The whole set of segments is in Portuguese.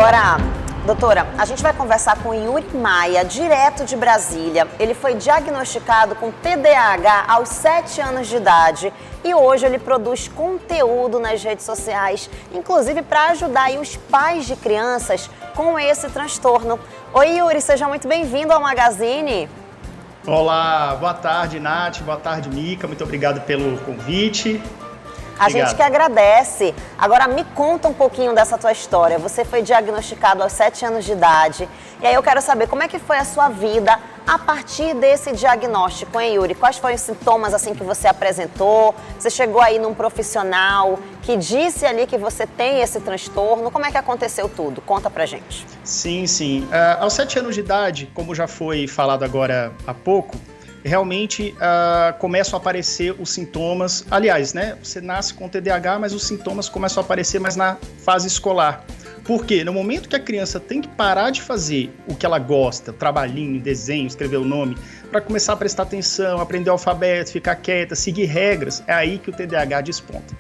Agora, doutora, a gente vai conversar com Yuri Maia, direto de Brasília. Ele foi diagnosticado com TDAH aos 7 anos de idade e hoje ele produz conteúdo nas redes sociais, inclusive para ajudar aí os pais de crianças com esse transtorno. Oi, Yuri, seja muito bem-vindo ao Magazine. Olá, boa tarde, Nath, boa tarde, Mica, muito obrigado pelo convite. A gente que agradece. Agora, me conta um pouquinho dessa tua história. Você foi diagnosticado aos 7 anos de idade. E aí eu quero saber como é que foi a sua vida a partir desse diagnóstico, hein, Yuri? Quais foram os sintomas assim que você apresentou? Você chegou aí num profissional que disse ali que você tem esse transtorno. Como é que aconteceu tudo? Conta pra gente. Sim. Aos 7 anos de idade, como já foi falado agora há pouco, realmente começam a aparecer os sintomas. Aliás, né, você nasce com TDAH, mas os sintomas começam a aparecer mais na fase escolar. Por quê? No momento que a criança tem que parar de fazer o que ela gosta, trabalhinho, desenho, escrever o nome, para começar a prestar atenção, aprender o alfabeto, ficar quieta, seguir regras, é aí que o TDAH desponta.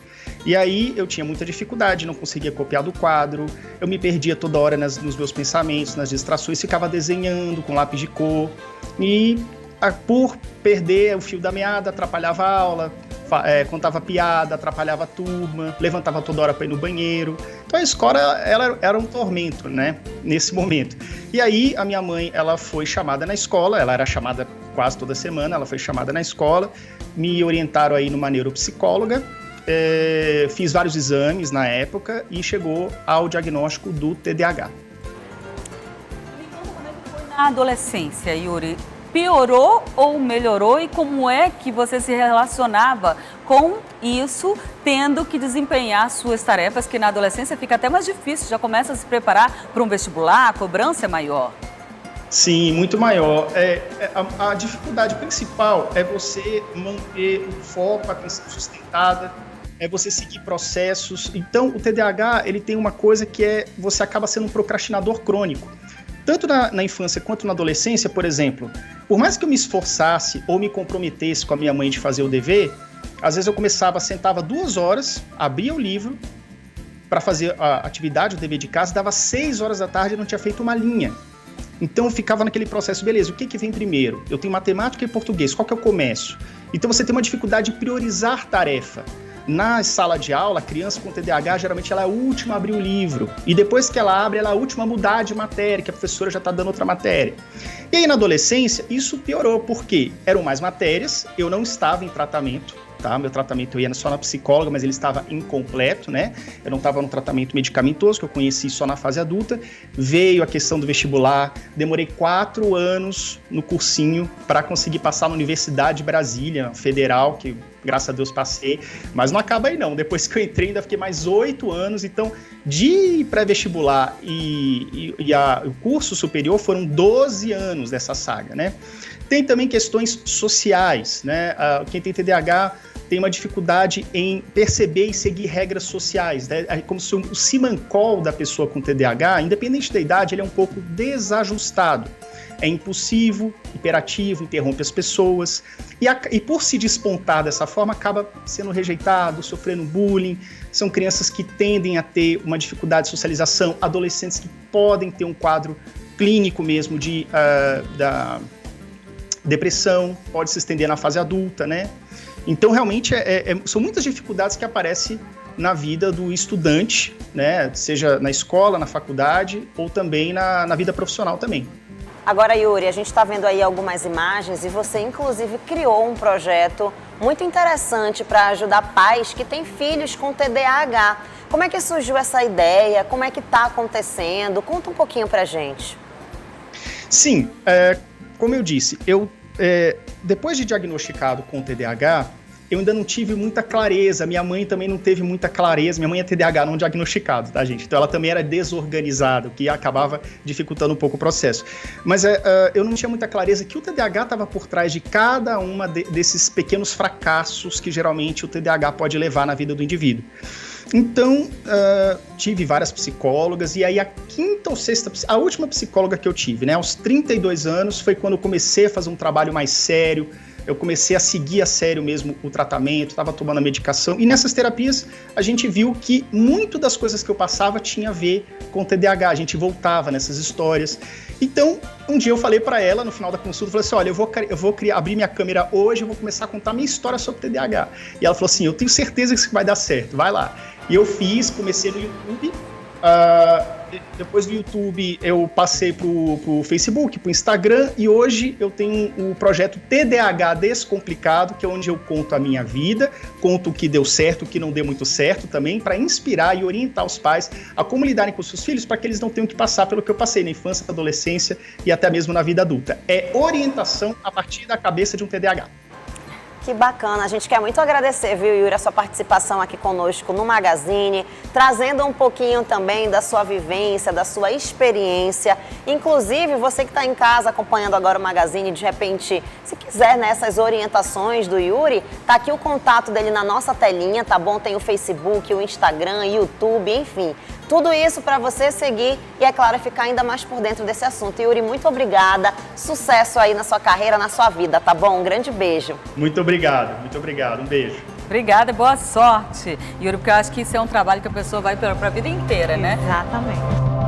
E aí eu tinha muita dificuldade, não conseguia copiar do quadro, eu me perdia toda hora nos meus pensamentos, nas distrações, ficava desenhando com lápis de cor e por perder o fio da meada, atrapalhava a aula, contava piada, atrapalhava a turma, levantava toda hora para ir no banheiro. Então a escola ela era um tormento, né, nesse momento. E aí a minha mãe, ela foi chamada na escola, ela era chamada quase toda semana, ela foi chamada na escola, me orientaram aí numa neuropsicóloga, fiz vários exames na época e chegou ao diagnóstico do TDAH. Me conta como é que foi na adolescência, Yuri? Piorou ou melhorou e como é que você se relacionava com isso, tendo que desempenhar suas tarefas, que na adolescência fica até mais difícil, já começa a se preparar para um vestibular, a cobrança é maior? Sim, muito maior. A dificuldade principal é você manter o foco, a atenção sustentada, é você seguir processos. Então, o TDAH, ele tem uma coisa que você acaba sendo um procrastinador crônico. Tanto na infância quanto na adolescência, por exemplo, por mais que eu me esforçasse ou me comprometesse com a minha mãe de fazer o dever, às vezes eu sentava 2 horas, abria o livro para fazer a atividade, o dever de casa, dava 6 horas da tarde e não tinha feito uma linha. Então eu ficava naquele processo, beleza, o que vem primeiro? Eu tenho matemática e português, qual que eu começo? Então você tem uma dificuldade de priorizar tarefa. Na sala de aula, a criança com TDAH, geralmente ela é a última a abrir o livro. E depois que ela abre, ela é a última a mudar de matéria, que a professora já está dando outra matéria. E aí, na adolescência, isso piorou, porque eram mais matérias, eu não estava em tratamento, tá? Meu tratamento eu ia só na psicóloga, mas ele estava incompleto, né? Eu não estava no tratamento medicamentoso, que eu conheci só na fase adulta. Veio a questão do vestibular, demorei 4 anos no cursinho para conseguir passar na Universidade de Brasília, federal, que graças a Deus passei, mas não acaba aí não. Depois que eu entrei, ainda fiquei mais 8 anos, então de pré-vestibular e o curso superior foram 12 anos dessa saga, né? Tem também questões sociais, né? Quem tem TDAH tem uma dificuldade em perceber e seguir regras sociais, né? É como se o simancol da pessoa com TDAH, independente da idade, ele é um pouco desajustado. É impulsivo, hiperativo, interrompe as pessoas e por se despontar dessa forma acaba sendo rejeitado, sofrendo bullying. São crianças que tendem a ter uma dificuldade de socialização, adolescentes que podem ter um quadro clínico mesmo da depressão, pode se estender na fase adulta, né? Então realmente são muitas dificuldades que aparecem na vida do estudante, né? Seja na escola, na faculdade ou também na vida profissional também. Agora, Yuri, a gente está vendo aí algumas imagens e você, inclusive, criou um projeto muito interessante para ajudar pais que têm filhos com TDAH. Como é que surgiu essa ideia? Como é que está acontecendo? Conta um pouquinho para a gente. Sim, como eu disse, depois de diagnosticado com TDAH, eu ainda não tive muita clareza, minha mãe também não teve muita clareza, minha mãe é TDAH não diagnosticado, tá, gente? Então ela também era desorganizada, o que acabava dificultando um pouco o processo. Mas eu não tinha muita clareza que o TDAH estava por trás de cada uma desses pequenos fracassos que geralmente o TDAH pode levar na vida do indivíduo. Então, tive várias psicólogas, e aí a última psicóloga que eu tive, né, aos 32 anos, foi quando eu comecei a fazer um trabalho mais sério. eu comecei a seguir a sério mesmo o tratamento, estava tomando a medicação, e nessas terapias a gente viu que muito das coisas que eu passava tinha a ver com TDAH, a gente voltava nessas histórias. Então, um dia eu falei para ela, no final da consulta, eu falei assim, olha, eu vou abrir minha câmera hoje, eu vou começar a contar minha história sobre TDAH. E ela falou assim, eu tenho certeza que isso vai dar certo, vai lá. E eu fiz, comecei no YouTube, depois do YouTube eu passei pro Facebook, pro Instagram, e hoje eu tenho o projeto TDAH Descomplicado, que é onde eu conto a minha vida, conto o que deu certo, o que não deu muito certo também, para inspirar e orientar os pais a como lidarem com os seus filhos, para que eles não tenham que passar pelo que eu passei na infância, na adolescência e até mesmo na vida adulta. É orientação a partir da cabeça de um TDAH. Que bacana, a gente quer muito agradecer, viu, Yuri, a sua participação aqui conosco no Magazine, trazendo um pouquinho também da sua vivência, da sua experiência. Inclusive, você que está em casa acompanhando agora o Magazine, de repente, se quiser nessas orientações do Yuri, tá aqui o contato dele na nossa telinha, tá bom? Tem o Facebook, o Instagram, YouTube, enfim. Tudo isso para você seguir e, é claro, ficar ainda mais por dentro desse assunto. Yuri, muito obrigada. Sucesso aí na sua carreira, na sua vida, tá bom? Um grande beijo. Muito obrigado. Um beijo. Obrigada e boa sorte, Yuri, porque eu acho que isso é um trabalho que a pessoa vai para a vida inteira, né? Exatamente.